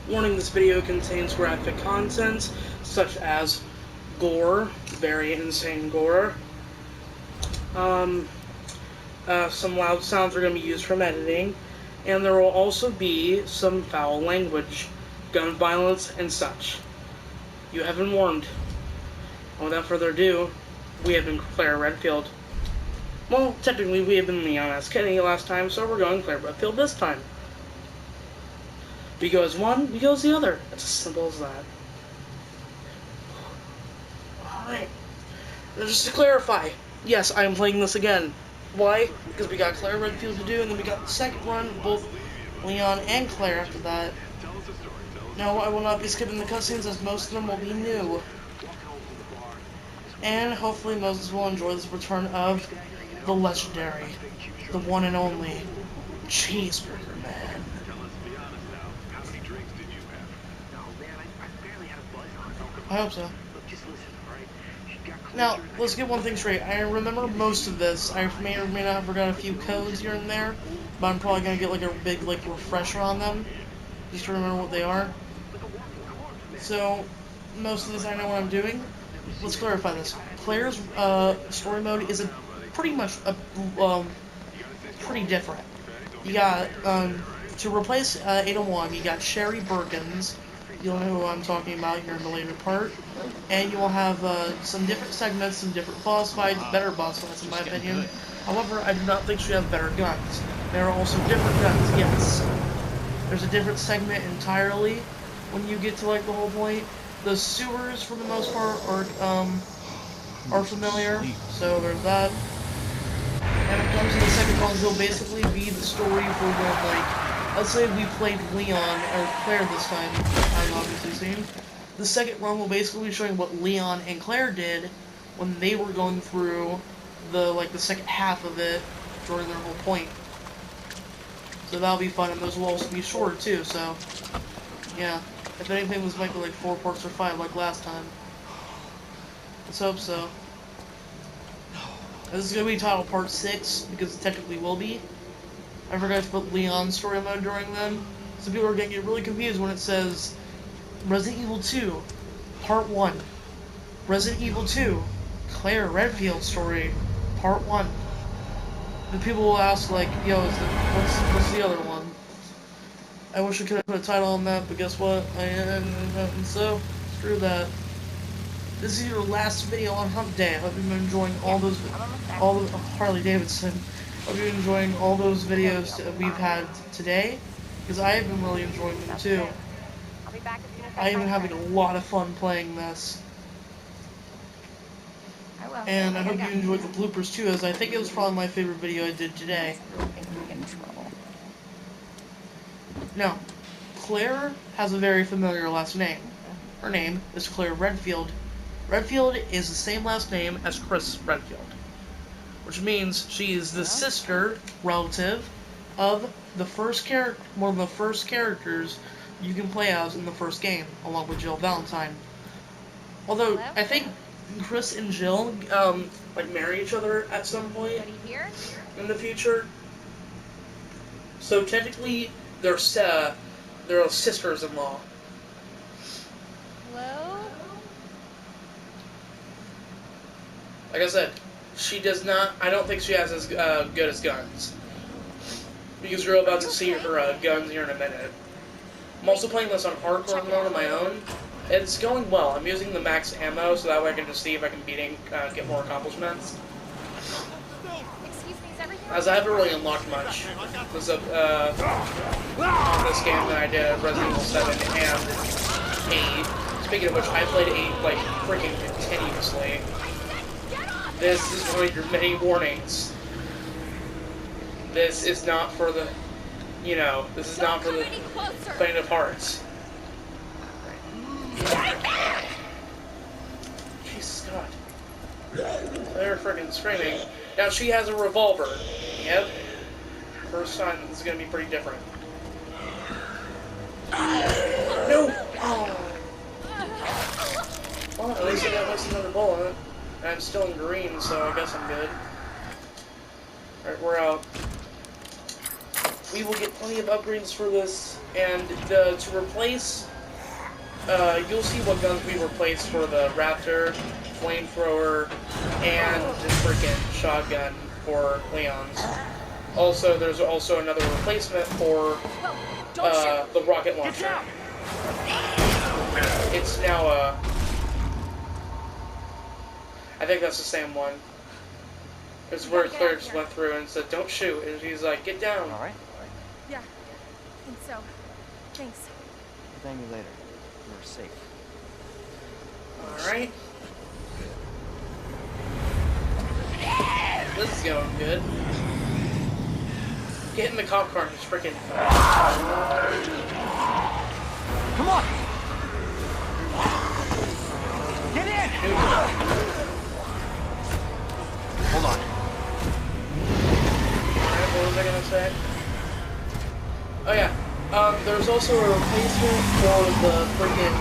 Warning, this video contains graphic content, such as gore, very insane gore. Some loud sounds are going to be used from editing, and there will also be some foul language, gun violence, and such. You have been warned. And without further ado, we have been Claire Redfield. Well, technically we have been Leon S. Kennedy last time, so we're going Claire Redfield this time. We go as one, we go as the other. It's as simple as that. Alright. Just to clarify, yes, I am playing this again. Why? Because we got Claire Redfield to do, and then we got the second run, both Leon and Claire after that. No, I will not be skipping the cutscenes, as most of them will be new. And hopefully Moses will enjoy this return of the legendary, the one and only Cheeseburger Man. I hope so. Now, let's get one thing straight. I remember most of this. I may or may not have forgot a few codes here and there, but I'm probably going to get like a big refresher on them, just to remember what they are. So, most of this I know what I'm doing. Let's clarify this. Claire's story mode is pretty different. You got, to replace 801, you got Sherry Birkins. You'll know who I'm talking about here in the later part. And you will have some different segments, some different boss fights, better boss fights in my opinion. However, I do not think she has better guns. There are also different guns, yes. There's a different segment entirely when you get to like the whole point. The sewers, for the most part, are familiar, so there's that. And when it comes to the second one, it'll basically be the story for when, like, let's say we played Leon, or Claire this time, I've obviously seen. The second run will basically be showing what Leon and Claire did when they were going through the second half of it during their whole point. So that'll be fun, and those will also be shorter too, so, yeah. If anything, this might be like 4 parts or 5 like last time. Let's hope so. This is going to be titled Part 6, because it technically will be. I forgot to put Leon's story mode during them. So people are going to get really confused when it says Resident Evil 2, Part 1. Resident Evil 2, Claire Redfield story, Part 1. The people will ask, like, yo, what's the other one? I wish I could have put a title on that, but guess what? So, screw that. This is your last video on Hump Day. I hope you've been enjoying all the Harley Davidson. Hope you're enjoying all those videos that we've had today, because I have been really enjoying them too. I have been having a lot of fun playing this. And I hope you enjoyed the bloopers too, as I think it was probably my favorite video I did today. Now, Claire has a very familiar last name. Her name is Claire Redfield. Redfield is the same last name as Chris Redfield, which means she is the sister relative of one of the first characters you can play as in the first game, along with Jill Valentine. Although I think Chris and Jill marry each other at some point in the future. So technically, they're sisters-in-law. Hello? Like I said, she does not. I don't think she has as good as guns, because you're about to see her guns here in a minute. I'm also playing this on hardcore mode on my own. It's going well. I'm using the max ammo, so that way I can just see if I can get more accomplishments. As I haven't really unlocked much on this game than I did Resident Evil 7 and 8. Speaking of which, I played 8 like freaking continuously. This is one of your many warnings. This is not for the, this is not for the faint of hearts. Jesus God. They're freaking screaming. Now she has a revolver. Yep. First time, this is gonna be pretty different. No! Oh. Well, at least I got at least another bullet. And I'm still in green, so I guess I'm good. Alright, we're out. we will get plenty of upgrades for this, and to replace, you'll see what guns we replaced for the Raptor, Flamethrower, and the freaking Shotgun for Leon's. Also, there's also another replacement for the rocket launcher. It's now I think that's the same one. It's where Claire just went through and said, "Don't shoot," and she's like, "Get down." All right. Yeah, I think so. Thanks. Thank you later. You're safe. All right. This is going good. Get in the cop car and just freaking. Come on. Get in. Hold on. Alright, what was I gonna say? Oh yeah. There's also a replacement for the freaking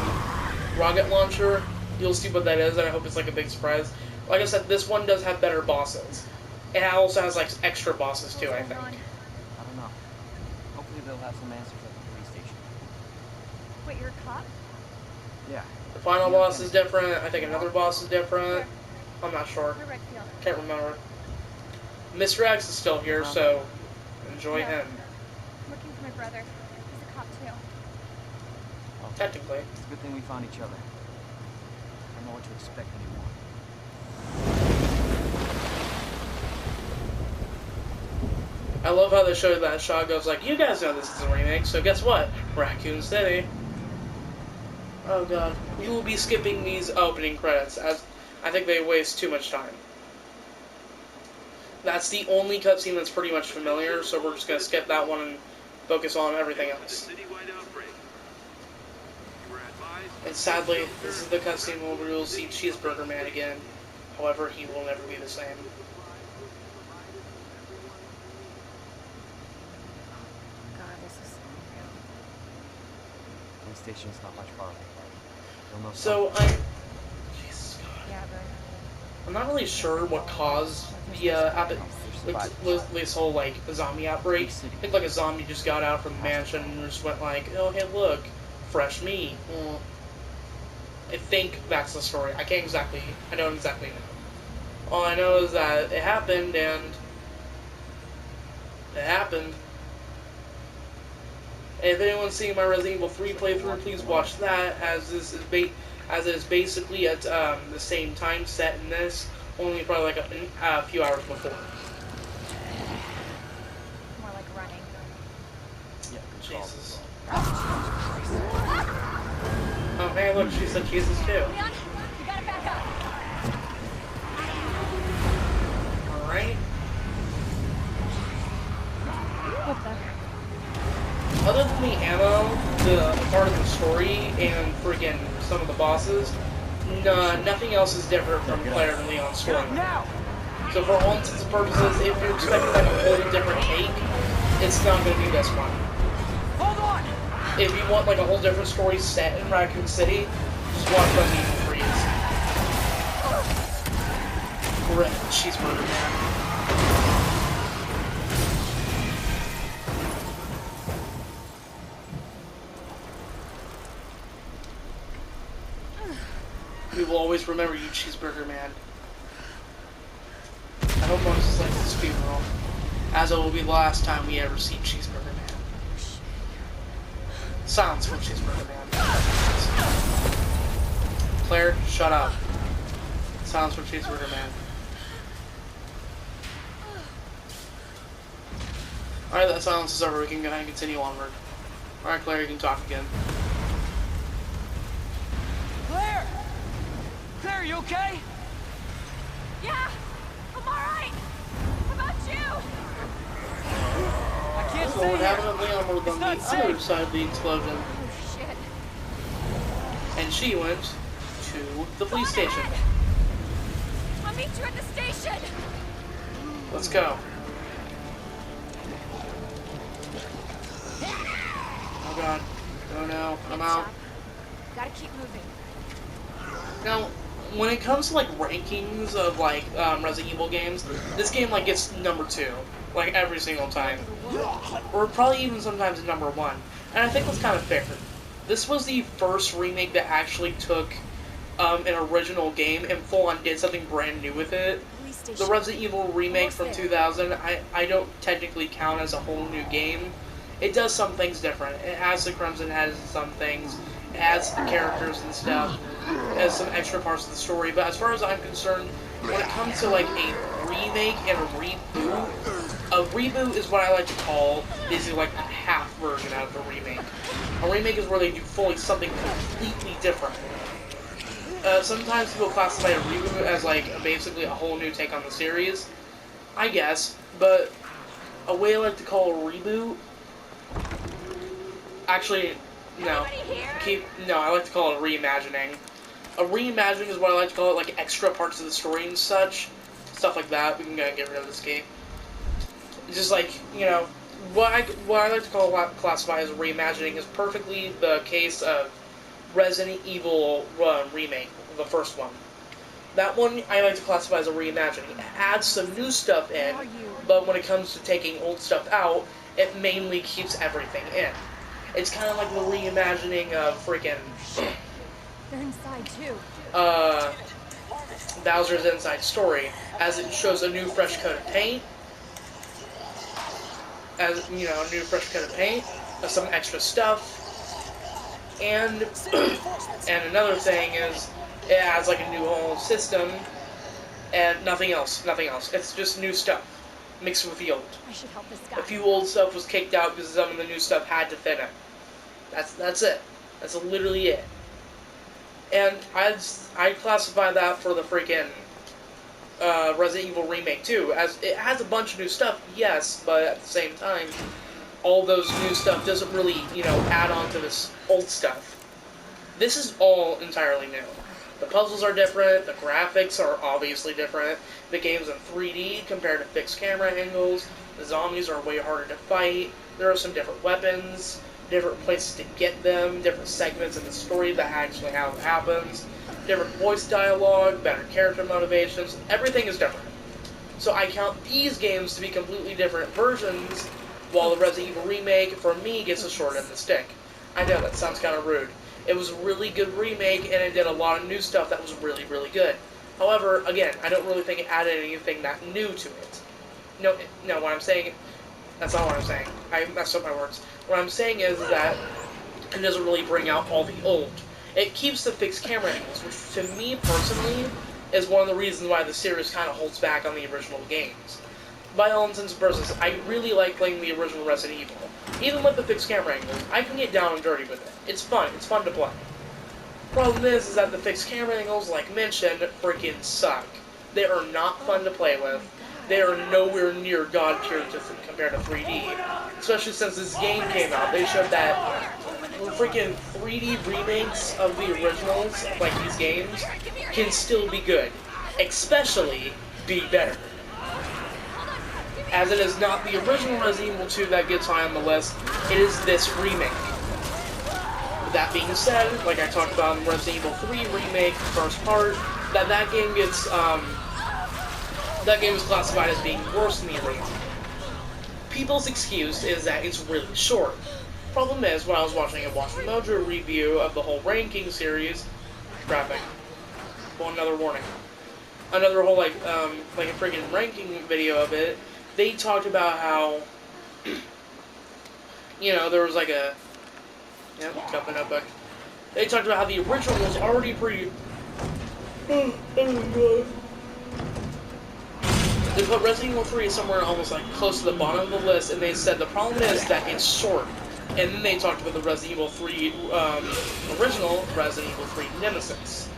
rocket launcher. You'll see what that is, and I hope it's like a big surprise. Like I said, this one does have better bosses. It also has like extra bosses too, I think. I don't know. Hopefully they'll have some answers at the police station. Wait, you're a cop? Yeah. The final boss is different. I think another boss is different. I'm not sure. Can't remember. Mr. X is still here, so enjoy him. I'm looking for my brother. He's a cop too. Well, Technically. it's a good thing we found each other. I don't know what to expect anymore. I love how they showed that shot goes like, you guys know this is a remake, so guess what? Raccoon City. Oh god. We will be skipping these opening credits, as I think they waste too much time. That's the only cutscene that's pretty much familiar, so we're just going to skip that one and focus on everything else. And sadly, this is the cutscene where we will see Cheeseburger Man again. However, he will never be the same. God, this is so unreal. Police station's not much far away. So, Jesus God. Yeah, but I'm not really sure what caused the this whole like zombie outbreak. I think like a zombie just got out from the mansion and just went like, oh hey look, fresh meat. Well, I think that's the story. I don't exactly know. All I know is that it happened, and it happened. And if anyone's seen my Resident Evil 3 playthrough, please watch that, as this is as it is basically at the same time set in this, only probably like a few hours before. more like running. Yeah, Jesus. Oh hey, look, she said Jesus too. Leon, you gotta back up. Alright. What the? Other than the ammo, the part of the story, and friggin' some of the bosses, nothing else is different from Claire and Leon's story. So for all intents and purposes, if you're expecting like a whole different take, it's not going to be this one. Hold on! If you want like a whole different story set in Raccoon City, just watch Resident Evil 3's. Rip Cheeseburger Man. We will always remember you, Cheeseburger Man. I hope Moses is like this funeral, as it will be the last time we ever see Cheeseburger Man. Silence from Cheeseburger Man. Claire, shut up. Silence from Cheeseburger Man. Alright, that silence is over. We can go ahead and continue onward. Alright, Claire, you can talk again. Claire! Claire, you okay? Yeah, I'm alright. How about you? I can't So stay what here. happened to Leon was on the not other safe. side of the explosion. Oh shit. And she went to the police Go on station. ahead. I'll meet you at the station. Let's go. Oh god. Oh no. I'm out. Stop. Gotta keep moving. Now, when it comes to like rankings of like Resident Evil games, this game like gets number 2. like every single time, or probably even sometimes number one. And I think that's kind of fair. This was the first remake that actually took an original game and full on did something brand new with it. The Resident Evil remake from 2000, I don't technically count as a whole new game. It does some things different. It has the Crimson Head and some things. It adds the characters and stuff. It has some extra parts of the story. But as far as I'm concerned, when it comes to like a remake and a reboot is what I like to call basically like a half version out of the remake. A remake is where they do fully something completely different. Sometimes people classify a reboot as like basically a whole new take on the series, I guess, but a way I like to call a reboot, actually, no, I like to call it a reimagining. A reimagining is what I like to call it, like extra parts of the story and such, stuff like that. We can get rid of this game. Just like, what I like to classify as a reimagining is perfectly the case of Resident Evil remake, the first one. That one I like to classify as a reimagining. It adds some new stuff in, but when it comes to taking old stuff out, it mainly keeps everything in. It's kind of like the reimagining of freaking They're inside too. Bowser's Inside Story, as it shows a new fresh coat of paint, some extra stuff. And another thing is, it has like a new whole system, and nothing else. It's just new stuff, mixed with the old. I should help this guy. A few old stuff was kicked out because some of the new stuff had to fit in. That's it. That's literally it. And I'd classify that for the freaking Resident Evil remake too, as it has a bunch of new stuff, yes, but at the same time, all those new stuff doesn't really, add on to this old stuff. This is all entirely new. The puzzles are different, the graphics are obviously different, the game's in 3D compared to fixed camera angles, the zombies are way harder to fight, there are some different weapons, different places to get them, different segments in the story that actually how it happens, different voice dialogue, better character motivations, everything is different. So I count these games to be completely different versions, while the Resident Evil remake, for me, gets a short end of the stick. I know, that sounds kind of rude. It was a really good remake, and it did a lot of new stuff that was really, really good. However, again, I don't really think it added anything that new to it. No, what I'm saying, that's not what I'm saying. I messed up my words. What I'm saying is that it doesn't really bring out all the old. It keeps the fixed camera angles, which to me, personally, is one of the reasons why the series kind of holds back on the original games. By all intents and purposes, I really like playing the original Resident Evil. Even with the fixed camera angles, I can get down and dirty with it. It's fun to play. Problem is that the fixed camera angles, like mentioned, freaking suck. They are not fun to play with. They are nowhere near God tier compared to 3D. Especially since this game came out. They showed that freaking 3D remakes of the originals, like these games, can still be good. Especially be better. As it is not the original Resident Evil 2 that gets high on the list, it is this remake. With that being said, like I talked about in Resident Evil 3 remake, first part, that game gets, that game is classified as being worse than the original. People's excuse is that it's really short. Problem is, when I was watching a Watch Mojo review of the whole ranking series, graphic, well, another warning, another whole, like a freaking ranking video of it, they talked about how, there was like a, cup and notebook. They talked about how the original was already pretty, They put Resident Evil 3 somewhere almost like close to the bottom of the list, and they said the problem is that it's short. And then they talked about the Resident Evil 3, original Resident Evil 3 Nemesis.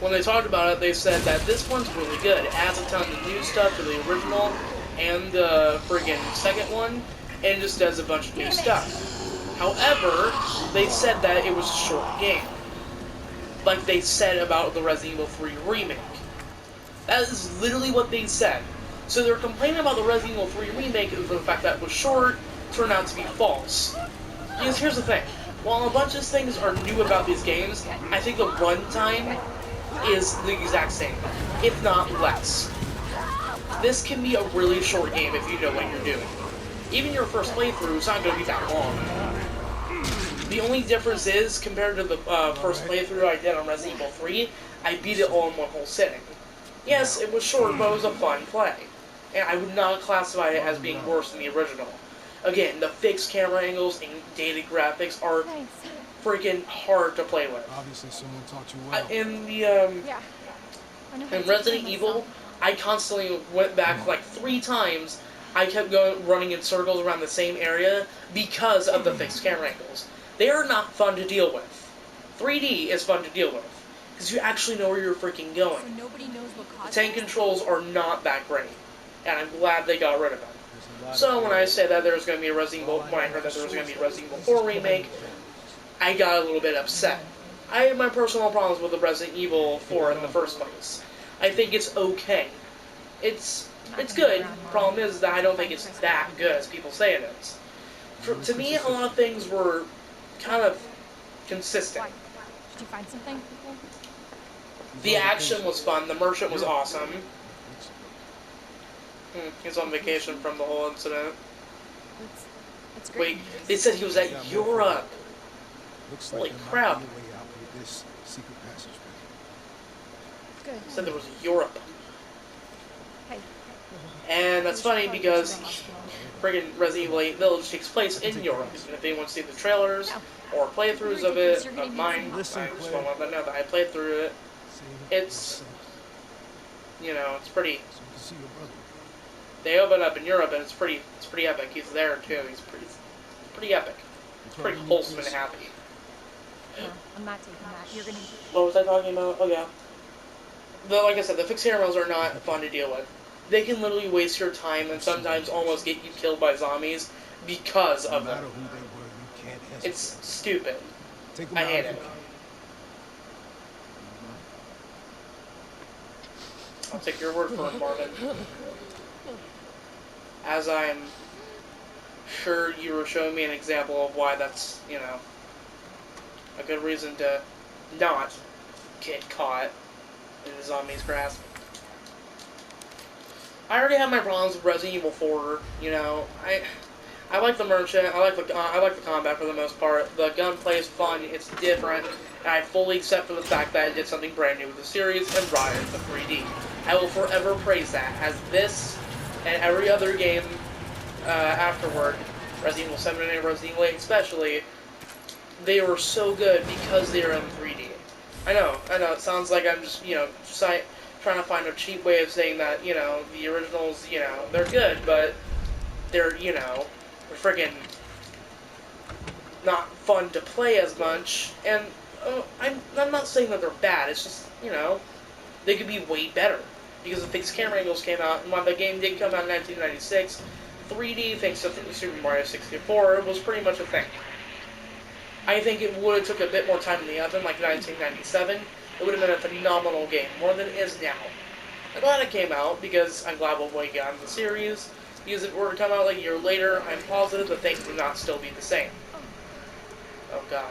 When they talked about it, they said that this one's really good. It adds a ton of new stuff to the original and the friggin' second one, and just does a bunch of new stuff. However, they said that it was a short game. Like they said about the Resident Evil 3 remake. That is literally what they said. So they're complaining about the Resident Evil 3 remake for the fact that it was short, turned out to be false. Because here's the thing. While a bunch of things are new about these games, I think the runtime is the exact same, if not less. this can be a really short game if you know what you're doing. Even your first playthrough is not going to be that long. The only difference is, compared to the first playthrough I did on Resident Evil 3, I beat it all in one whole sitting. Yes, it was short, but it was a fun play. And I would not classify it as being worse than the original. Again, the fixed camera angles and dated graphics are freaking hard to play with. Obviously, someone taught you well. In the Yeah. in Resident Evil, I constantly went back like 3 times. I kept going running in circles around the same area because of the fixed camera angles. They are not fun to deal with. 3D is fun to deal with because you actually know where you're freaking going. So nobody knows what The caused tank it? controls are not that great, and I'm glad they got rid of them. So when I said that there was going to be a Resident Evil, when I heard that there was going to be a Resident Evil 4 remake, I got a little bit upset. I had my personal problems with the Resident Evil 4 in the first place. I think it's okay. It's good. Problem is that I don't think it's that good as people say it is. To me, a lot of things were kind of consistent. Why? Did you find something? The action was fun. The merchant was awesome. He's on vacation from the whole incident. It's great. Wait, they said he was at Europe. Looks Holy there might crap. be a way out with this secret passageway. Good. Said there was Europe. Hey. And that's funny because friggin' Resident Evil 8 Village takes place in Europe. And if anyone see the trailers or playthroughs of it, of mine, I just want to let them know that I played through it. It's, you know, it's pretty. So you can see your brother. They open up in Europe and it's pretty epic. He's there too. He's pretty epic. It's pretty wholesome and happy. No, I'm not taking that. You're gonna. What was I talking about? Oh yeah. Like I said, the fixed cameras are not fun to deal with. They can literally waste your time and sometimes almost get you killed by zombies because No of matter them. who they were, you can't hesitate. It's stupid. Take them I out hate if it. you can. I'll take your word for it, Marvin. As I'm sure you were showing me an example of why that's, you know, a good reason to not get caught in the zombie's grasp. I already have my problems with Resident Evil 4. You know, I like the merchant. I like the combat for the most part. The gunplay is fun. It's different, and I fully accept for the fact that it did something brand new with the series and brought it into 3D. I will forever praise that, as this and every other game afterward, Resident Evil 7 and Resident Evil 8 especially, they were so good because they were in 3D. I know, it sounds like I'm just, you know, trying to find a cheap way of saying that, you know, the originals, you know, they're good, but they're, you know, they're friggin' not fun to play as much, and I'm not saying that they're bad, it's just, you know, they could be way better, because the fixed camera angles came out, and while the game did come out in 1996, 3D, thanks to Super Mario 64, was pretty much a thing. I think it would have took a bit more time in the oven, like 1997. It would have been a phenomenal game, more than it is now. I'm glad it came out, because I'm glad what we got in the series. Because if it were to come out like a year later, I'm positive that things would not still be the same. Oh god.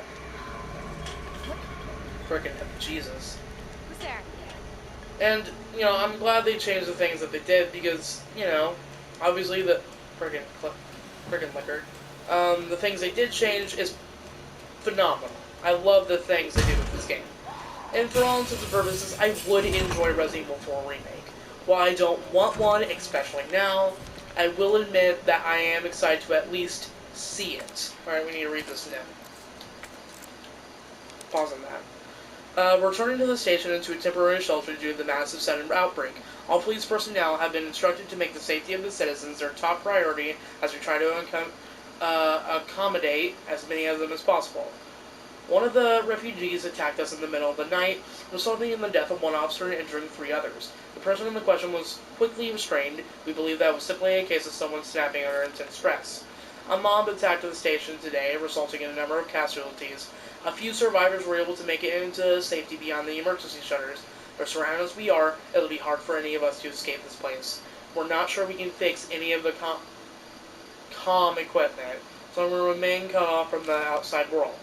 Frickin' Jesus. Who's there? And, you know, I'm glad they changed the things that they did, because, you know, obviously the frickin' liquor. The things they did change is phenomenal. I love the things they do with this game. And for all intents and purposes, I would enjoy Resident Evil 4 Remake. While I don't want one, especially now, I will admit that I am excited to at least see it. Alright, we need to read this now. Pause on that. Returning to the station into a temporary shelter due to the massive sudden outbreak. All police personnel have been instructed to make the safety of the citizens their top priority as we try to accommodate as many of them as possible. One of the refugees attacked us in the middle of the night, resulting in the death of one officer and injuring 3 others. The person in the question was quickly restrained. We believe that was simply a case of someone snapping under intense stress. A mob attacked the station today, resulting in a number of casualties. A few survivors were able to make it into safety beyond the emergency shutters. But surrounded as we are, it'll be hard for any of us to escape this place. We're not sure we can fix any of the comm equipment, so we remain cut off from the outside world.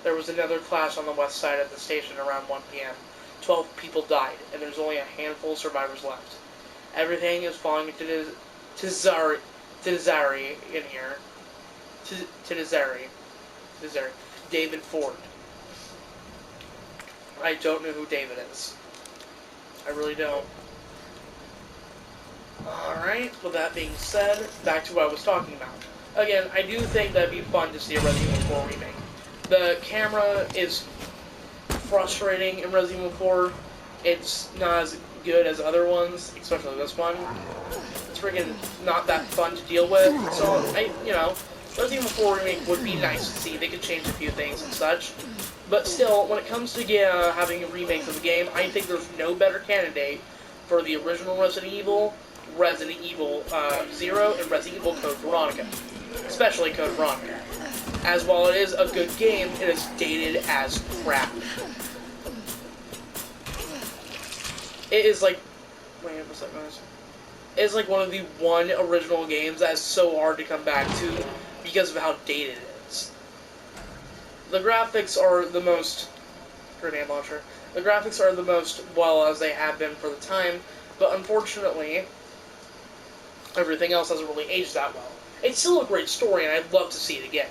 There was another clash on the west side of the station around 1 p.m. 12 people died, and there's only a handful of survivors left. Everything is falling to Zari in here. To Zari. David Ford. I don't know who David is. I really don't. Alright, with that being said, back to what I was talking about. Again, I do think that'd be fun to see a Resident Evil 4 remake. The camera is frustrating in Resident Evil 4. It's not as good as other ones, especially this one. It's freaking not that fun to deal with. So, Resident Evil 4 remake would be nice to see. They could change a few things and such. But still, when it comes to having remakes of the game, I think there's no better candidate for the original Resident Evil 0, and Resident Evil Code Veronica. Especially Code Veronica. As while it is a good game, it is dated as crap. It is like... Wait a second, guys. It is like one of the original games that is so hard to come back to because of how dated it is. The graphics are the most... Grenade launcher. The graphics are the most well as they have been for the time, but unfortunately, everything else hasn't really aged that well. It's still a great story, and I'd love to see it again.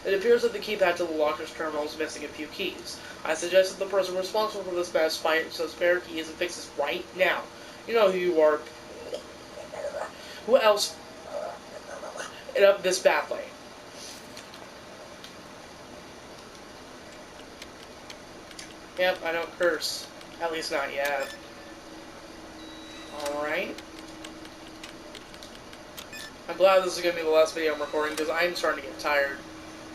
It appears that the keypad to the locker's terminal is missing a few keys. I suggest that the person responsible for this mess find some spare keys and fix this right now. You know who you are. Who else? It up this badly. Yep, I don't curse. At least not yet. Alright. I'm glad this is going to be the last video I'm recording because I'm starting to get tired.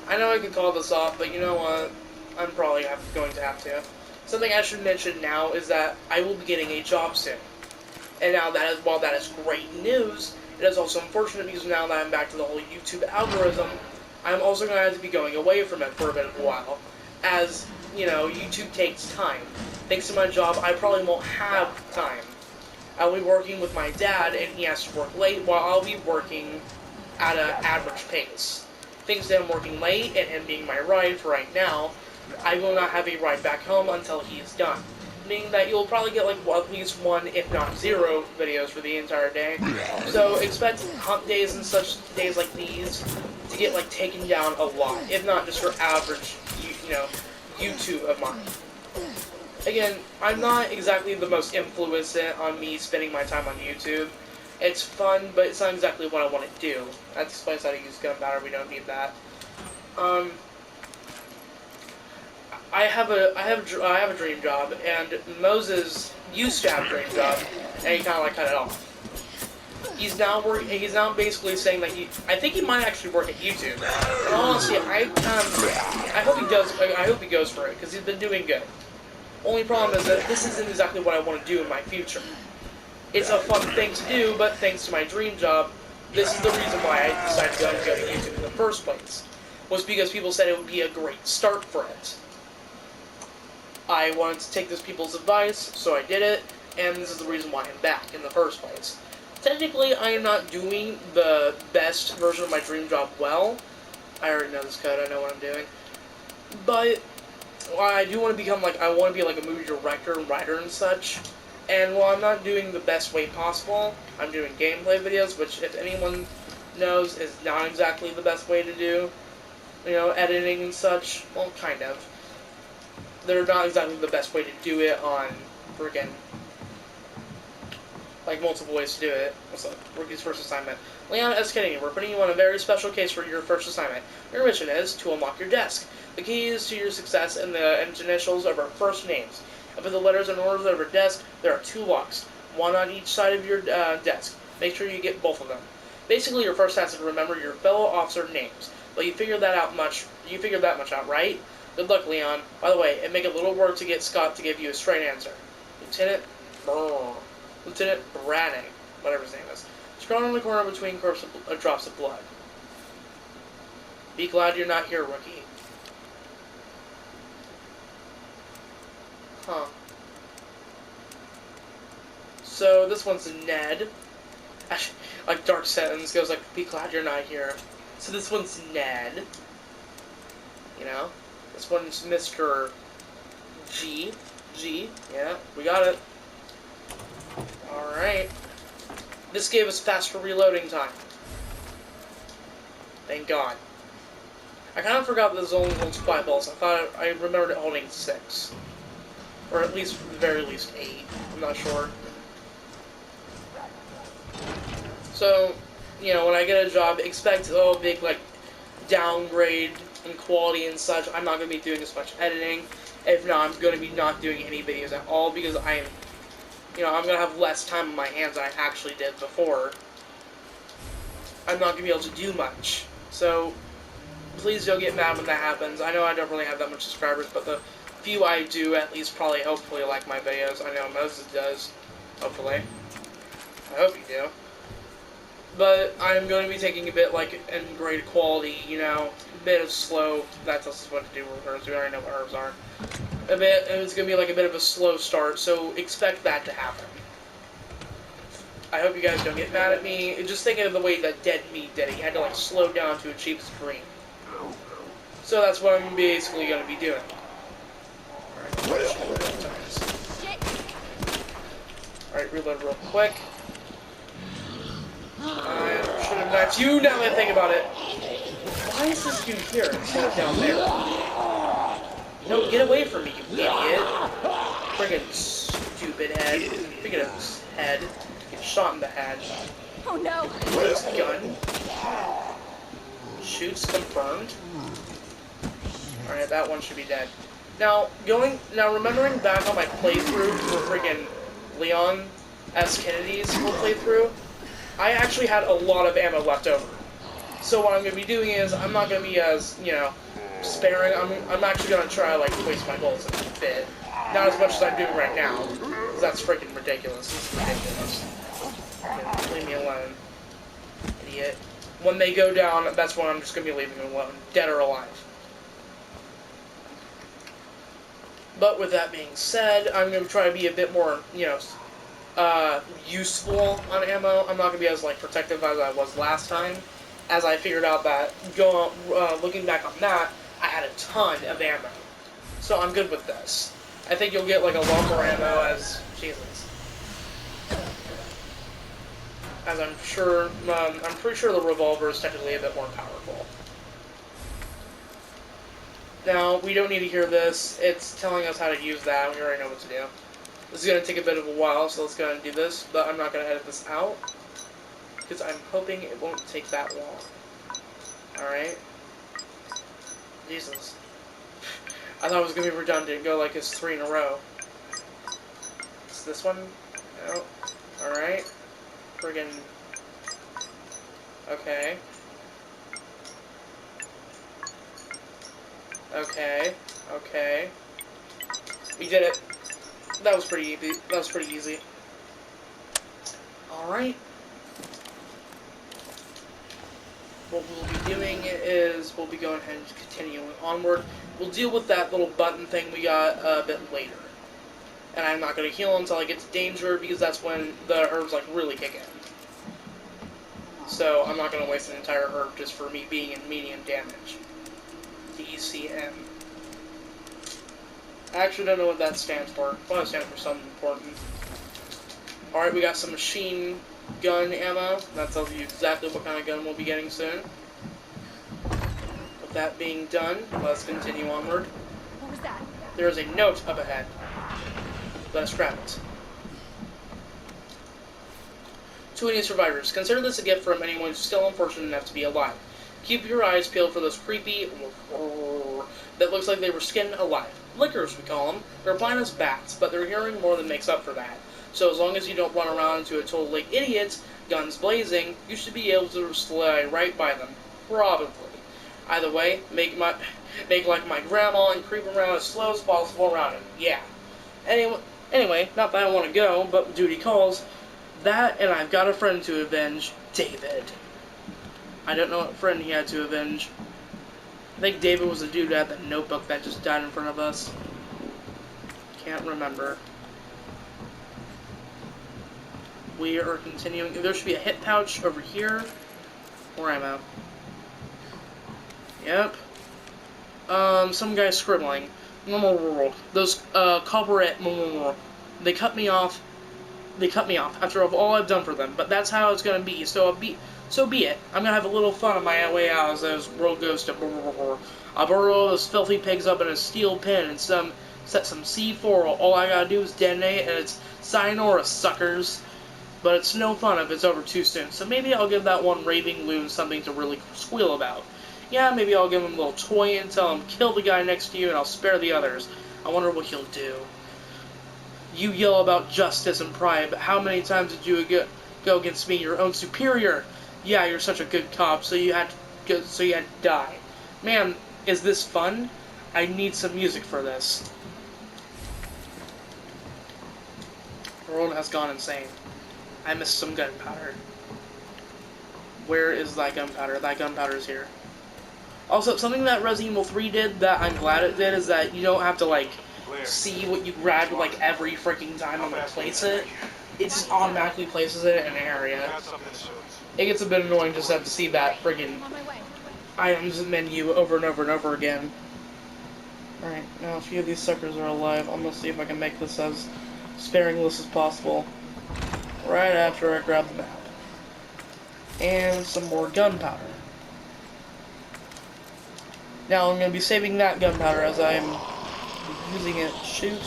I know I could call this off, but you know what? I'm probably going to have to. Something I should mention now is that I will be getting a job soon. And now while that is great news, it is also unfortunate because now that I'm back to the whole YouTube algorithm, I'm also going to have to be going away from it for a bit of a while. As, YouTube takes time. Thanks to my job, I probably won't have time. I'll be working with my dad, and he has to work late, while I'll be working at an average pace. Thanks to him working late, and him being my ride for right now, I will not have a ride back home until he's done. Meaning that you'll probably get at least 1, if not 0, videos for the entire day. So expect hump days and such days like these to get taken down a lot, if not just your average, YouTube of mine. Again, I'm not exactly the most influenced on me spending my time on YouTube. It's fun, but it's not exactly what I want to do. That explains how to use gunpowder. We don't need that. I have a dream job, and Moses used to have a dream job, and he kind of cut it off. He's now basically saying that I think he might actually work at YouTube. And honestly, I hope he does. I hope he goes for it because he's been doing good. Only problem is that this isn't exactly what I want to do in my future. It's a fun thing to do, but thanks to my dream job, this is the reason why I decided to go to YouTube in the first place. Was because people said it would be a great start for it. I wanted to take those people's advice, so I did it, and this is the reason why I'm back in the first place. Technically, I am not doing the best version of my dream job well. I already know this code, I know what I'm doing. But I do want to become I want to be a movie director and writer and such. And while I'm not doing the best way possible, I'm doing gameplay videos, which if anyone knows is not exactly the best way to do, editing and such. Well, kind of. They're not exactly the best way to do it on friggin' multiple ways to do it. What's up? Rookie's first assignment. Leon S. Kennedy, we're putting you on a very special case for your first assignment. Your mission is to unlock your desk. The key is to your success in the initials of our first names. And for the letters and orders of our desk, there are 2 locks, one on each side of your desk. Make sure you get both of them. Basically, your first task is to remember your fellow officer names. Well, you figured that much out, right? Good luck, Leon. By the way, it'd make a little work to get Scott to give you a straight answer. Lieutenant Branning, whatever his name is. Scroll in the corner between drops of blood. Be glad you're not here, rookie. Huh. So, this one's Ned. Actually, Dark Sentence goes be glad you're not here. So this one's Ned. This one's Mr. G. Yeah, we got it. Alright. This gave us faster reloading time. Thank God. I kind of forgot that this only holds 5 bullets. I remembered it holding 6. Or at least, at the very least, 8. I'm not sure. So, you know, when I get a job, expect a big, like, downgrade in quality and such. I'm not going to be doing as much editing. If not, I'm going to be not doing any videos at all because I'm going to have less time on my hands than I actually did before. I'm not going to be able to do much. So, please don't get mad when that happens. I know I don't really have that much subscribers, but the few I do at least probably, hopefully, like my videos. I know Moses does. Hopefully. I hope you do. But I'm going to be taking a bit, like, in great quality, you know, a bit of slow. That's also what to do with herbs. We already know what herbs are. It's going to be like a bit of a slow start, so expect that to happen. I hope you guys don't get mad at me. Just thinking of the way that Dead Meat did it. He had to, like, slow down to achieve his dream. So that's what I'm basically going to be doing. Alright, reload real quick. I should have knifed you now that I think about it. Why is this dude here instead of down there? No, get away from me, you idiot. Friggin' stupid head. Speaking of his head, get shot in the head. Oh no! This gun. Shoots confirmed. Alright, that one should be dead. Now, remembering back on my playthrough for friggin' Leon S. Kennedy's full playthrough, I actually had a lot of ammo left over. So what I'm going to be doing is, I'm not going to be as, you know, sparing. I'm actually going to try, like, waste my bullets a bit. Not as much as I'm doing right now, because that's freaking ridiculous. It's ridiculous. Okay, leave me alone, idiot. When they go down, that's when I'm just going to be leaving them alone, dead or alive. But with that being said, I'm going to try to be a bit more, you know, useful on ammo. I'm not going to be as, like, protective as I was last time, as I figured out that, looking back on that, I had a ton of ammo. So I'm good with this. I think you'll get, like, a lot more ammo as, Jesus. As I'm pretty sure the revolver is technically a bit more powerful. Now, we don't need to hear this. It's telling us how to use that. We already know what to do. This is going to take a bit of a while, so let's go ahead and do this. But I'm not going to edit this out, because I'm hoping it won't take that long. Alright? Jesus. I thought it was going to be redundant, go like it's 3 in a row. It's this one? No. Alright. Friggin'. Okay. Okay. Okay. We did it. That was pretty easy. That was pretty easy. Alright. What we'll be doing is we'll be going ahead and continuing onward. We'll deal with that little button thing we got a bit later. And I'm not going to heal until I get to danger, because that's when the herbs, like, really kick in. So I'm not going to waste an entire herb just for me being in medium damage. DCM. I actually don't know what that stands for. Well, it stands for something important. Alright, we got some machine gun ammo. That tells you exactly what kind of gun we'll be getting soon. With that being done, let's continue onward. What was that? There is a note up ahead. Let's grab it. To any survivors, consider this a gift from anyone who's still unfortunate enough to be alive. Keep your eyes peeled for those creepy that looks like they were skinned alive. Lickers, we call them. They're blind as bats, but their hearing more than makes up for that. So as long as you don't run around into a total like idiot, guns blazing, you should be able to slide right by them. Probably. Either way, make like my grandma and creep around as slow as possible around him. Yeah. Anyway, not that I want to go, but duty calls. That, and I've got a friend to avenge, David. I don't know what friend he had to avenge. I think David was the dude who had that notebook that just died in front of us. Can't remember. We are continuing. There should be a hit pouch over here. More ammo. Yep. Some guy scribbling. Those copperette. They cut me off they cut me off after all I've done for them. But that's how it's gonna be. So be it. I'm gonna have a little fun on my way out as this world goes to. I'll burrow those filthy pigs up in a steel pen and set some C4. All I gotta do is detonate, and it's sayonara, suckers. But it's no fun if it's over too soon. So maybe I'll give that one raving loon something to really squeal about. Yeah, maybe I'll give him a little toy and tell him, kill the guy next to you and I'll spare the others. I wonder what he'll do. You yell about justice and pride, but how many times did you go against me, your own superior? Yeah, you're such a good cop, so you had to die. Man, is this fun? I need some music for this. The world has gone insane. I missed some gunpowder. Where is that gunpowder? That gunpowder's here. Also, something that Resident Evil 3 did that I'm glad it did is that you don't have to, like, see what you grabbed, like, every freaking time I'm gonna place it. It just automatically places it in an area. It gets a bit annoying just to have to see that friggin' items menu over and over and over again. Alright, now a few of these suckers are alive. I'm gonna see if I can make this as sparingless as possible. Right after I grab the map. And some more gunpowder. Now I'm going to be saving that gunpowder as I'm using it. Shoot.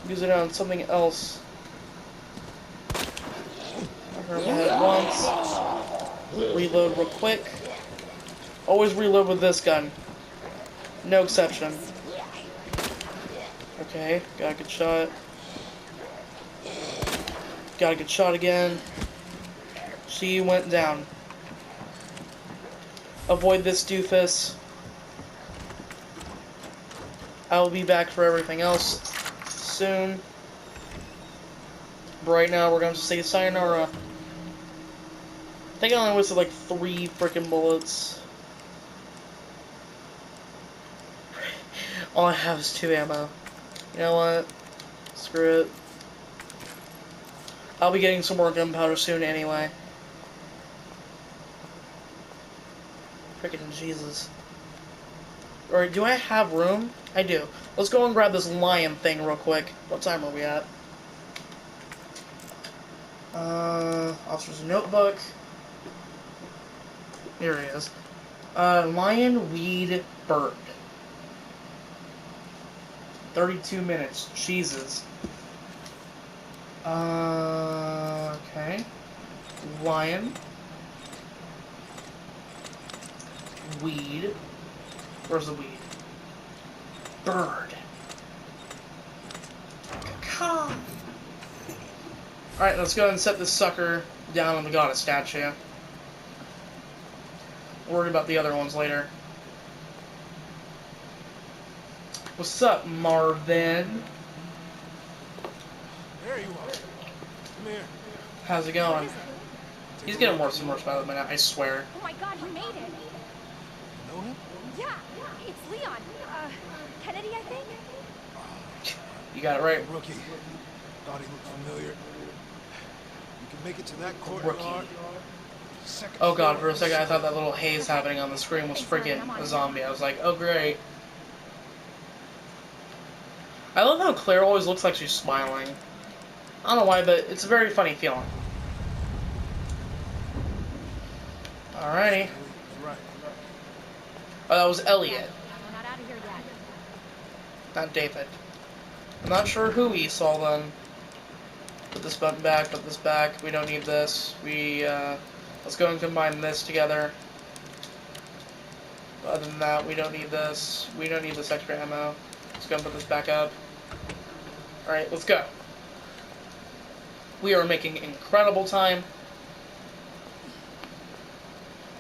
Use it on something else. I heard my head once. Reload real quick. Always reload with this gun. No exception. Okay, got a good shot. Got a good shot again. She went down. Avoid this doofus. I will be back for everything else soon. But right now, we're going to say sayonara. I think I only wasted like 3 freaking bullets. All I have is 2 ammo. You know what? Screw it. I'll be getting some more gunpowder soon anyway. Freaking Jesus. Or do I have room? I do. Let's go and grab this lion thing real quick. What time are we at? Officer's notebook. Here he is. Lion, weed, bird. 32 minutes. Jesus. Okay. Lion. Weed. Where's the weed? Bird. Alright, let's go ahead and set this sucker down on the goddess statue. Worry about the other ones later. What's up, Marvin? There you are. Come here. How's it going? He's getting worse and worse by the minute, I swear. Oh my god, he made it! You know him? Yeah, it's Leon. Kennedy, I think? You got it right. Rookie. Thought he looked familiar. You can make it to that courtyard. Rookie. Oh god, for a second I thought that little haze happening on the screen was freaking a zombie. I was like, oh great. I love how Claire always looks like she's smiling. I don't know why, but it's a very funny feeling. Alrighty. Right. Oh, that was Elliot, We're not out of here yet. not David. I'm not sure who he saw then. Put this button back, put this back. We don't need this. Let's go and combine this together. Other than that, we don't need this. We don't need this extra ammo. Let's go and put this back up. Alright, let's go. We are making incredible time.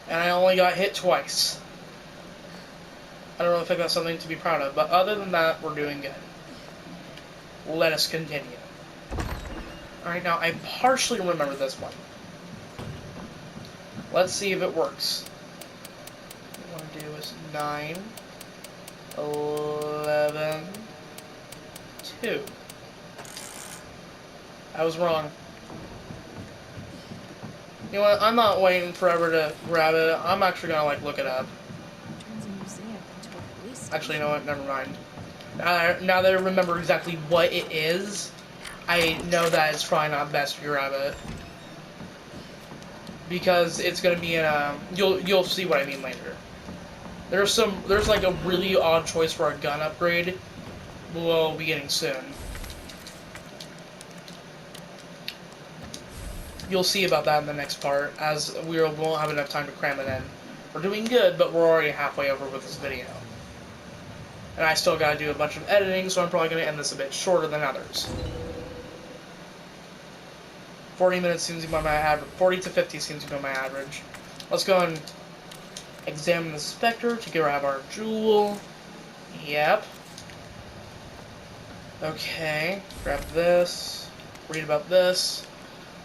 And I only got hit twice. I don't really think that's something to be proud of, but other than that, we're doing good. Let us continue. Alright, now I partially remember this one. Let's see if it works. What I want to do is 9, 11, 2. I was wrong. You know what? I'm not waiting forever to grab it. I'm actually gonna like look it up. Actually, you know what? Never mind. Now that I remember exactly what it is, I know that it's probably not best for your rabbit. Because it's gonna be in a... You'll see what I mean later. There's like a really odd choice for a gun upgrade. We'll be getting soon. You'll see about that in the next part, as we won't have enough time to cram it in. We're doing good, but we're already halfway over with this video. And I still gotta do a bunch of editing, so I'm probably gonna end this a bit shorter than others. 40 minutes seems to be my average. 40 to 50 seems to be my average. Let's go and examine the Spectre to grab our jewel. Yep. Okay, grab this. Read about this.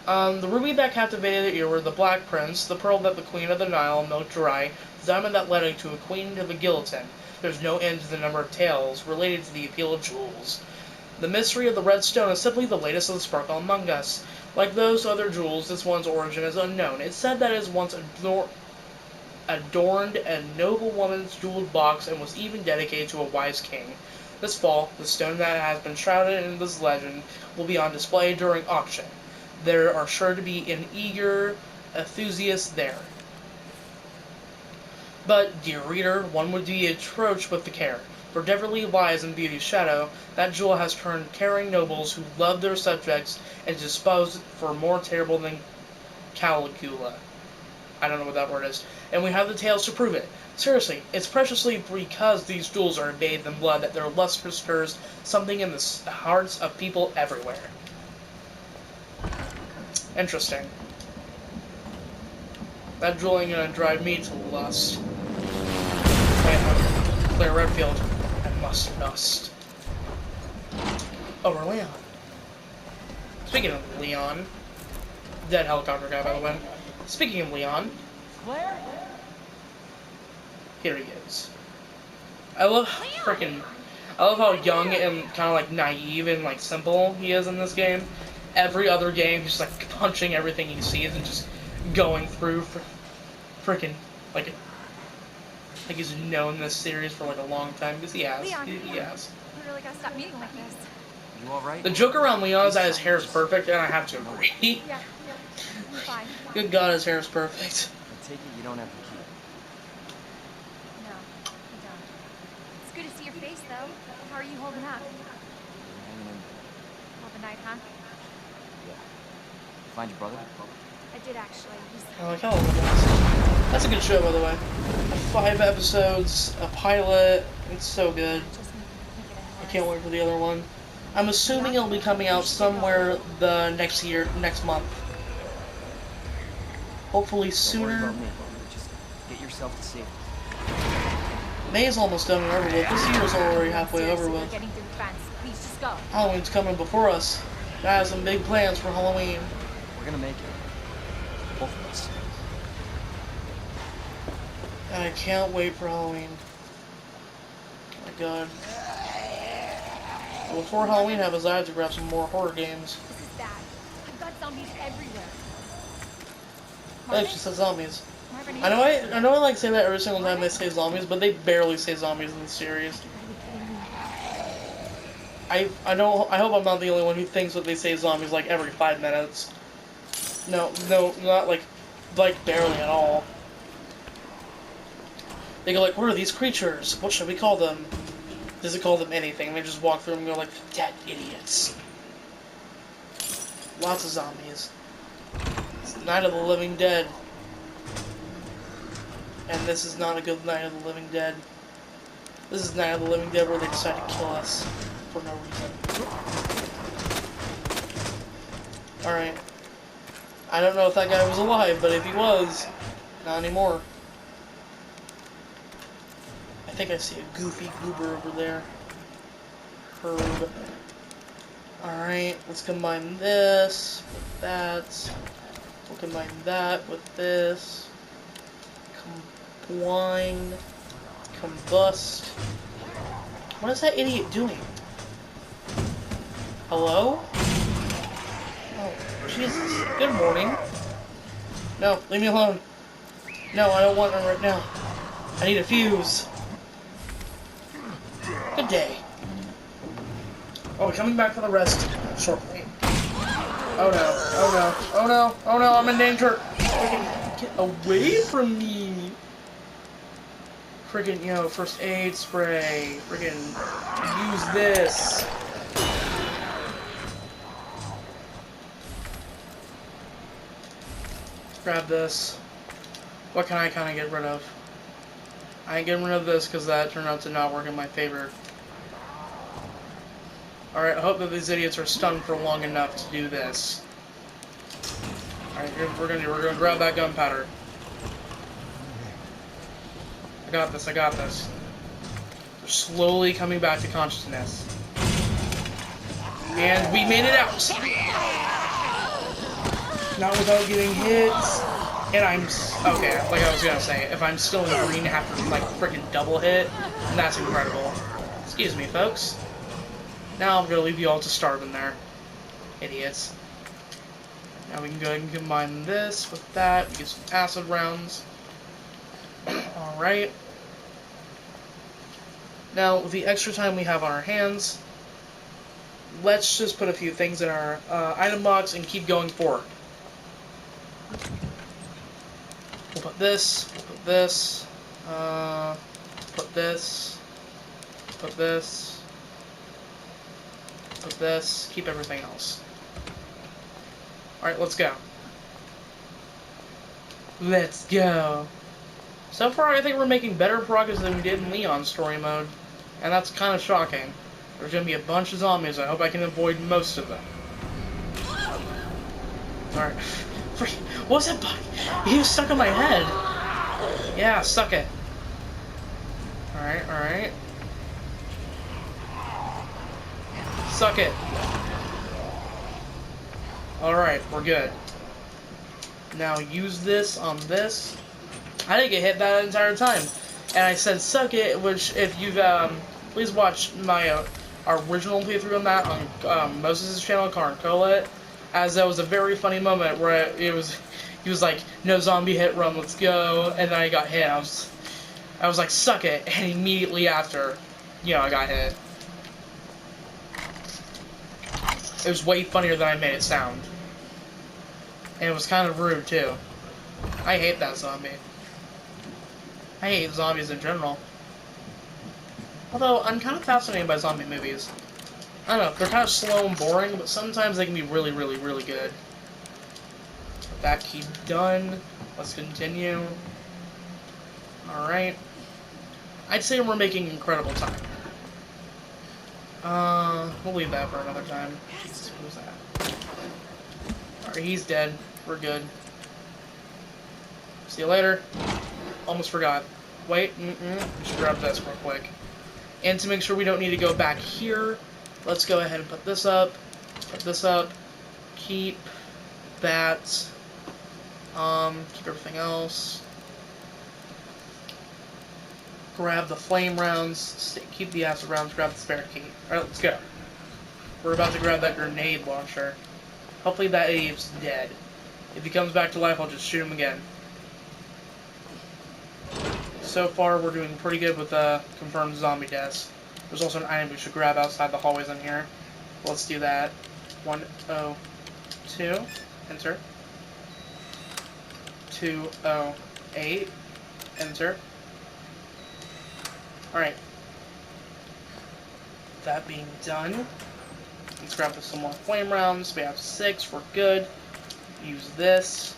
The ruby that captivated the ear were the Black Prince, the pearl that the Queen of the Nile milked dry, the diamond that led to a queen of the guillotine. There's no end to the number of tales related to the appeal of jewels. The mystery of the red stone is simply the latest of the sparkle among us. Like those other jewels, this one's origin is unknown. It's said that it was once adorned a noble woman's jeweled box and was even dedicated to a wise king. This fall, the stone that has been shrouded in this legend will be on display during auction. There are sure to be an eager enthusiast there. But, dear reader, one would be approached with the care. For Deverly lies in beauty's shadow, that jewel has turned caring nobles who love their subjects and disposed for more terrible than Caligula. I don't know what that word is. And we have the tales to prove it. Seriously, it's preciously because these jewels are bathed in blood that their luster stirs something in the hearts of people everywhere. Interesting. That jewel ain't gonna drive me to lust. Wait, Claire Redfield. I must. Over Leon. Speaking of Leon, dead helicopter guy, by the way. Speaking of Leon, Claire? here he is. I love how young and kind of like naive and like simple he is in this game. Every other game, he's like punching everything he sees and just going through for freaking like he's known this series for like a long time because he has. Leon, He has. we really gotta stop meeting like this. You alright? The joke around Leon is that his hair is perfect, and I have to agree. Yeah, I'm fine. Good God, his hair is perfect. I take it you don't have the key. No, I don't. It's good to see your face, though. How are you holding up? You're hanging in there. All the night, huh? Yeah. Find your brother? I did, actually. He's... I like how old it is. That's a good show, by the way. 5 episodes, a pilot. It's so good. Just make me think of I it. can't wait for the other one. I'm assuming it'll be coming out somewhere the next month. Hopefully Don't worry sooner. about me. Just get yourself to safety. May is almost done and over with. This year's already halfway over Seriously, we're with. getting through the fence. Please, just go. Halloween's coming before us. I have some big plans for Halloween. We're gonna make it. Both of us. And I can't wait for Halloween. Oh my God. Before Halloween happens, I have to grab some more horror games. This is bad. I've got zombies everywhere. I actually said zombies. Marvin, I know I like say that every single time they say zombies, but they barely say zombies in the series. I hope I'm not the only one who thinks that they say zombies like every 5 minutes. No, not like barely at all. They go like, what are these creatures? What should we call them? Doesn't call them anything. They just walk through and go like, dead idiots. Lots of zombies. It's Night of the Living Dead. And this is not a good Night of the Living Dead. This is Night of the Living Dead where they decide to kill us for no reason. Alright. I don't know if that guy was alive, but if he was, not anymore. I think I see a goofy goober over there. Herb. Alright, let's combine this with that. We'll combine that with this. Combine. Combust. What is that idiot doing? Hello? Oh, Jesus. Good morning. No, leave me alone. No, I don't want them right now. I need a fuse. Good day. Oh, we're coming back for the rest shortly. Oh no, oh no, oh no, oh no, I'm in danger! Freaking get away from me! Freaking, you know, first aid spray. Freaking use this. Grab this. What can I kind of get rid of? I ain't getting rid of this because that turned out to not work in my favor. Alright, I hope that these idiots are stunned for long enough to do this. Alright, we're gonna grab that gunpowder. I got this, I got this. They're slowly coming back to consciousness. And we made it out! Not without getting hit. And I'm... Okay, like I was gonna say, if I'm still in green after, like, freaking double hit, that's incredible. Excuse me, folks. Now I'm gonna leave you all to starve in there. Idiots. Now we can go ahead and combine this with that. We get some acid rounds. Alright. Now, with the extra time we have on our hands, let's just put a few things in our item box and keep going forward. We'll put this, we'll put this, put this, put this, put this, keep everything else. Alright, let's go. Let's go. So far, I think we're making better progress than we did in Leon's story mode, and that's kind of shocking. There's gonna be a bunch of zombies. I hope I can avoid most of them. Alright. What was that bug? He was stuck on my head. Yeah, suck it. Alright, alright. Suck it. Alright, we're good. Now use this on this. I didn't get hit that entire time. And I said suck it, which if you've, please watch my, our original playthrough on that on, Moses' channel, Colette, as that was a very funny moment where he was like, no zombie hit, run, let's go, and then I got hit. I was like, suck it, and immediately after, you know, I got hit. It was way funnier than I made it sound. And it was kind of rude, too. I hate that zombie. I hate zombies in general. Although, I'm kind of fascinated by zombie movies. I don't know, they're kind of slow and boring, but sometimes they can be really, really, really good. That key done. Let's continue. Alright. I'd say we're making incredible time. We'll leave that for another time. Jesus, what was that? Alright, he's dead. We're good. See you later. Almost forgot. Wait, we should grab this real quick. And to make sure we don't need to go back here, let's go ahead and put this up, keep that, keep everything else, grab the flame rounds, keep the acid rounds, grab the spare key. Alright, let's go. We're about to grab that grenade launcher. Hopefully that idiot's dead. If he comes back to life, I'll just shoot him again. So far, we're doing pretty good with confirmed zombie deaths. There's also an item we should grab outside the hallways in here. Let's do that. 102. Enter. 208. Enter. Alright. That being done, let's grab some more flame rounds. We have 6. We're good. Use this.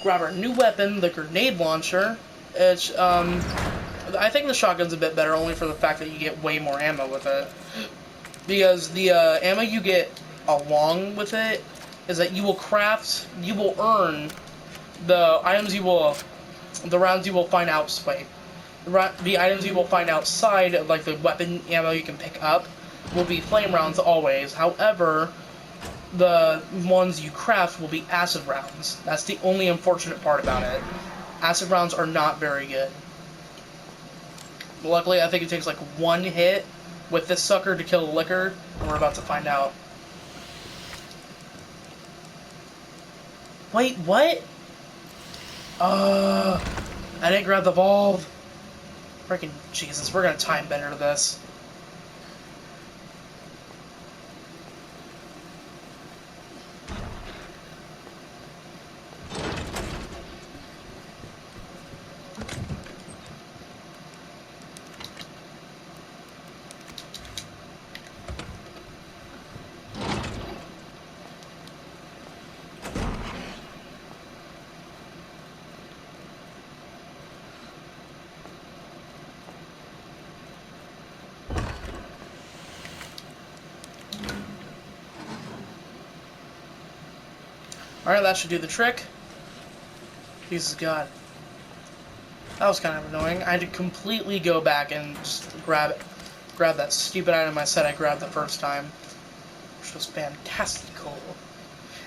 Grab our new weapon, the grenade launcher. It's, I think the shotgun's a bit better, only for the fact that you get way more ammo with it. Because the ammo you get along with it is that you will earn the items the rounds you will find outside. The items you will find outside, like the weapon ammo you can pick up, will be flame rounds always. However, the ones you craft will be acid rounds. That's the only unfortunate part about it. Acid rounds are not very good. Luckily, I think it takes like one hit with this sucker to kill the liquor, and we're about to find out. Wait, what? I didn't grab the valve. Freaking Jesus, we're gonna time bender to this. Alright, that should do the trick. Jesus God. That was kind of annoying. I had to completely go back and just grab that stupid item I said I grabbed the first time. Which was fantastical.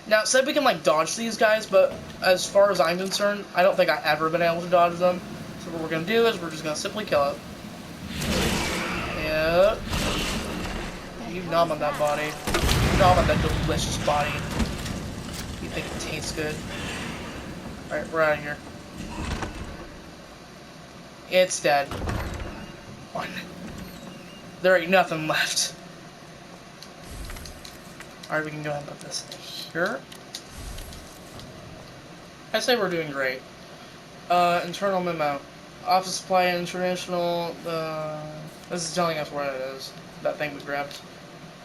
Now, it said we can, like, dodge these guys, but as far as I'm concerned, I don't think I've ever been able to dodge them. So what we're going to do is we're just going to simply kill it. Yep. You nom on that body. You nom on that delicious body. You think it tastes good? Alright, we're out of here. It's dead. One. There ain't nothing left. Alright, we can go ahead and put this here. I say we're doing great. Internal memo. Office supply international, this is telling us where it is. That thing we grabbed.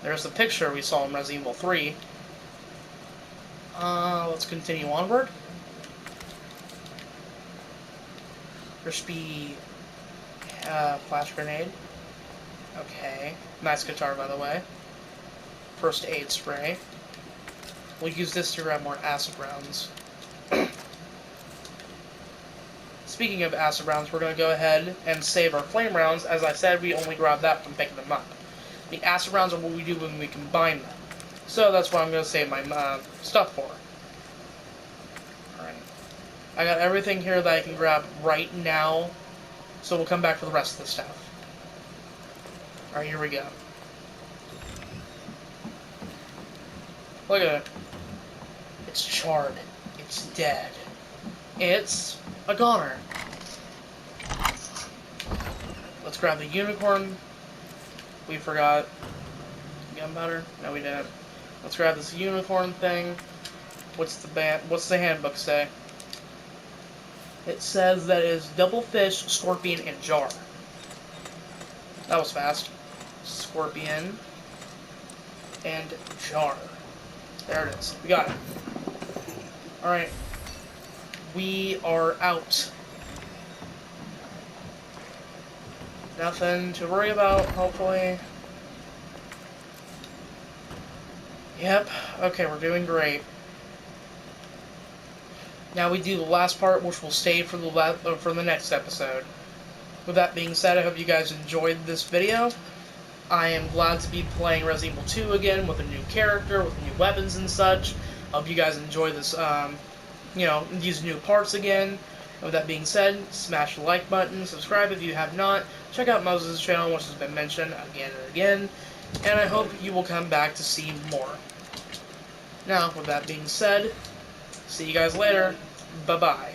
There's the picture we saw in Resident Evil 3. Let's continue onward. There should be flash grenade. Okay. Nice guitar, by the way. First aid spray. We'll use this to grab more acid rounds. Speaking of acid rounds, we're going to go ahead and save our flame rounds. As I said, we only grab that from picking them up. The acid rounds are what we do when we combine them. So that's what I'm going to save my stuff for. Alright. I got everything here that I can grab right now. So we'll come back for the rest of the stuff. Alright, here we go. Look at it. It's charred. It's dead. It's a goner. Let's grab the unicorn. We forgot gunpowder. No, we didn't. Let's grab this unicorn thing. What's the handbook say? It says that it is double fish, scorpion, and jar. That was fast. Scorpion and jar. There it is. We got it. Alright. We are out. Nothing to worry about, hopefully. Yep. Okay, we're doing great. Now we do the last part, which will stay for the next episode. With that being said, I hope you guys enjoyed this video. I am glad to be playing Resident Evil 2 again with a new character, with new weapons and such. I hope you guys enjoy this, these new parts again. And with that being said, smash the like button, subscribe if you have not, check out Moses' channel, which has been mentioned again and again, and I hope you will come back to see more. Now, with that being said, see you guys later. Bye-bye.